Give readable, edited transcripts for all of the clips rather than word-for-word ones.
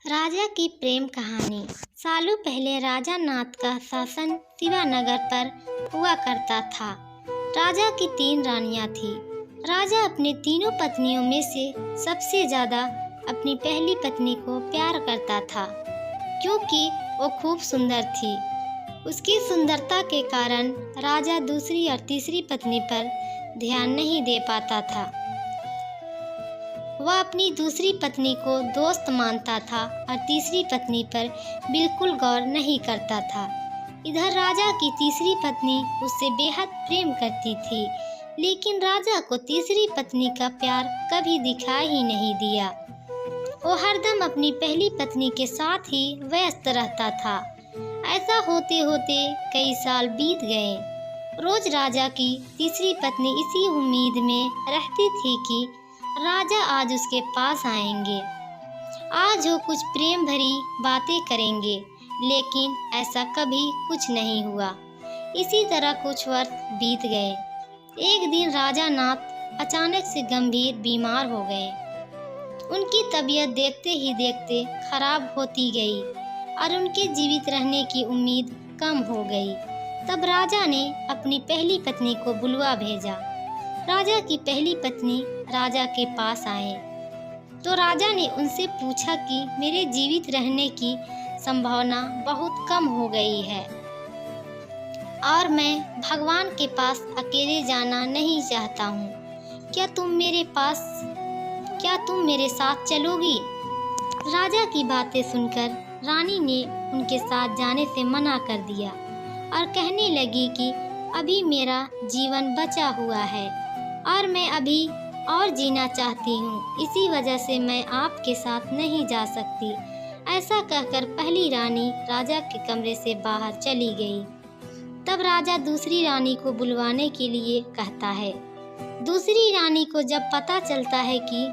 राजा की प्रेम कहानी। सालों पहले राजा नाथ का शासन शिवानगर पर हुआ करता था। राजा की 3 रानियां थी। राजा अपने तीनों पत्नियों में से सबसे ज्यादा अपनी पहली पत्नी को प्यार करता था, क्योंकि वो खूब सुंदर थी। उसकी सुंदरता के कारण राजा दूसरी और तीसरी पत्नी पर ध्यान नहीं दे पाता था। वह अपनी दूसरी पत्नी को दोस्त मानता था और तीसरी पत्नी पर बिल्कुल गौर नहीं करता था। इधर राजा की तीसरी पत्नी उससे बेहद प्रेम करती थी, लेकिन राजा को तीसरी पत्नी का प्यार कभी दिखाई ही नहीं दिया। वो हरदम अपनी पहली पत्नी के साथ ही व्यस्त रहता था। ऐसा होते होते कई साल बीत गए। रोज राजा की तीसरी पत्नी इसी उम्मीद में रहती थी कि राजा आज उसके पास आएंगे, आज वो कुछ प्रेम भरी बातें करेंगे, लेकिन ऐसा कभी कुछ नहीं हुआ। इसी तरह कुछ वर्ष बीत गए। एक दिन राजा नाथ अचानक से गंभीर बीमार हो गए। उनकी तबीयत देखते ही देखते खराब होती गई और उनके जीवित रहने की उम्मीद कम हो गई। तब राजा ने अपनी पहली पत्नी को बुलवा भेजा। राजा की पहली पत्नी राजा के पास आए तो राजा ने उनसे पूछा कि मेरे जीवित रहने की संभावना बहुत कम हो गई है और मैं भगवान के पास अकेले जाना नहीं चाहता हूँ। क्या तुम मेरे साथ चलोगी? राजा की बातें सुनकर रानी ने उनके साथ जाने से मना कर दिया और कहने लगी कि अभी मेरा जीवन बचा हुआ है और मैं अभी और जीना चाहती हूँ, इसी वजह से मैं आपके साथ नहीं जा सकती। ऐसा कहकर पहली रानी राजा के कमरे से बाहर चली गई। तब राजा दूसरी रानी को बुलवाने के लिए कहता है। दूसरी रानी को जब पता चलता है कि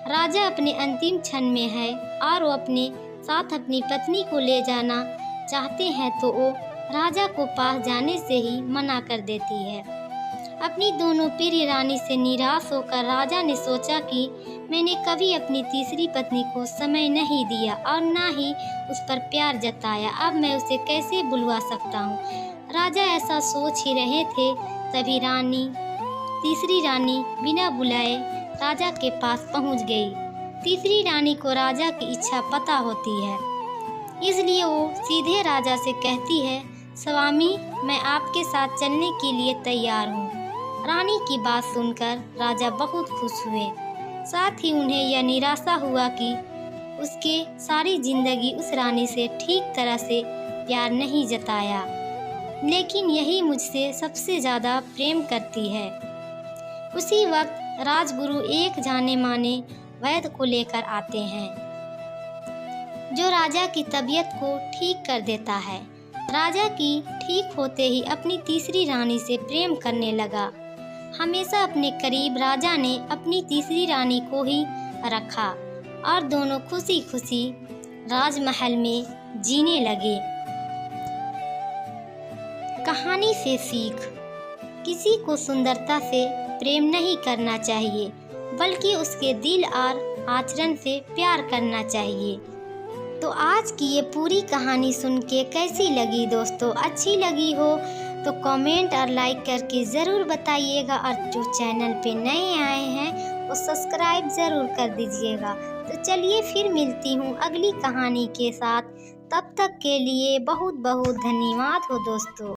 राजा अपने अंतिम क्षण में है और वो अपने साथ अपनी पत्नी को ले जाना चाहते हैं, तो वो राजा को पास जाने से ही मना कर देती है। अपनी दोनों प्रिय रानी से निराश होकर राजा ने सोचा कि मैंने कभी अपनी तीसरी पत्नी को समय नहीं दिया और ना ही उस पर प्यार जताया, अब मैं उसे कैसे बुलवा सकता हूँ। राजा ऐसा सोच ही रहे थे, तभी तीसरी रानी बिना बुलाए राजा के पास पहुँच गई। तीसरी रानी को राजा की इच्छा पता होती है, इसलिए वो सीधे राजा से कहती है, स्वामी, मैं आपके साथ चलने के लिए तैयार हूँ। रानी की बात सुनकर राजा बहुत खुश हुए। साथ ही उन्हें यह निराशा हुआ कि उसके सारी जिंदगी उस रानी से ठीक तरह से प्यार नहीं जताया, लेकिन यही मुझसे सबसे ज़्यादा प्रेम करती है। उसी वक्त राजगुरु एक जाने माने वैद्य को लेकर आते हैं, जो राजा की तबीयत को ठीक कर देता है। राजा की ठीक होते ही अपनी तीसरी रानी से प्रेम करने लगा। हमेशा अपने करीब राजा ने अपनी तीसरी रानी को ही रखा और दोनों खुशी खुशी राजमहल में जीने लगे। कहानी से सीख: किसी को सुंदरता से प्रेम नहीं करना चाहिए, बल्कि उसके दिल और आचरण से प्यार करना चाहिए। तो आज की ये पूरी कहानी सुन के कैसी लगी दोस्तों? अच्छी लगी हो तो कमेंट और लाइक करके ज़रूर बताइएगा, और जो चैनल पे नए आए हैं वो सब्सक्राइब ज़रूर कर दीजिएगा। तो चलिए फिर मिलती हूँ अगली कहानी के साथ। तब तक के लिए बहुत बहुत धन्यवाद हो दोस्तों।